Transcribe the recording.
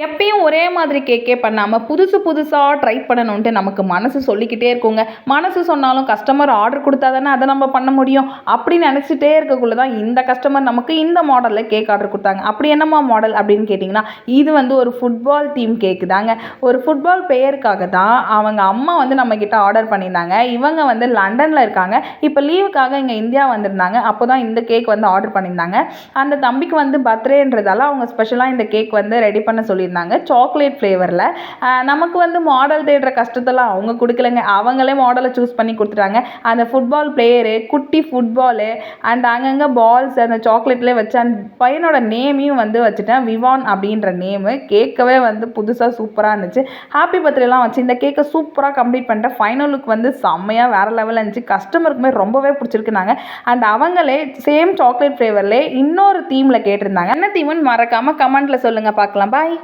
எப்பயும் ஒரே மாதிரி கேக்கே பண்ணாமல் புதுசு புதுசாக ட்ரை பண்ணணுன்ட்டு நமக்கு மனசு சொல்லிக்கிட்டே இருக்குங்க. மனசு சொன்னாலும் கஸ்டமர் ஆர்டர் கொடுத்தா தானே அதை நம்ம பண்ண முடியும். அப்படி நினச்சிட்டே இருக்கக்குள்ள தான் இந்த கஸ்டமர் நமக்கு இந்த மாடலில் கேக் ஆர்டர் கொடுத்தாங்க. அப்படி என்னம்மா மாடல் அப்படின்னு கேட்டிங்கன்னா, இது வந்து ஒரு ஃபுட்பால் தீம் கேக்கு தாங்க. ஒரு ஃபுட்பால் பெயருக்காக தான் அவங்க அம்மா வந்து நம்மக்கிட்ட ஆர்டர் பண்ணியிருந்தாங்க. இவங்க வந்து லண்டனில் இருக்காங்க. இப்போ லீவுக்காக இங்கே இந்தியா வந்திருந்தாங்க. அப்போ தான் இந்த கேக் வந்து ஆர்டர் பண்ணியிருந்தாங்க. அந்த தம்பிக்கு வந்து பர்த்டேன்றதால அவங்க ஸ்பெஷலாக இந்த கேக் வந்து ரெடி பண்ண சொல்லியிருந்தாங்க. சாக்லேட் ஃப்ளேவரில். நமக்கு வந்து மாடல் தேடுற கஷ்டத்தெல்லாம் அவங்க கொடுக்கலங்க. அவங்களே மாடலை சூஸ் பண்ணி கொடுத்துட்டாங்க. அந்த ஃபுட்பால் பிளேயரு, குட்டி ஃபுட்பாலு அண்ட் அங்கங்கே பால்ஸ் அந்த சாக்லேட்லேயே வச்சு அந்த பையனோட நேமையும் வந்து வச்சுட்டேன். விவான் அப்படின்ற நேமு. கேட்கவே வந்து புதுசாக சூப்பராக இருந்துச்சு. ஹாப்பி பர்த்டேலாம் வச்சு இந்த கேக்கை சூப்பராக கம்ப்ளீட் பண்ணிட்டேன். ஃபைனல் லுக் வந்து செம்மையாக வேறு லெவலில் இருந்துச்சு. கஸ்டமருக்குமே ரொம்பவே பிடிச்சிருக்குனாங்க. அண்ட் அவங்களே சேம் சாக்லேட் ஃப்ளேவர்லேயே இன்னொரு தீமில் கேட்டிருந்தாங்க. என்ன தீமுன்னு மறக்காமல் கமெண்ட்டில் சொல்லுங்கள், பார்க்கலாம். பாய்.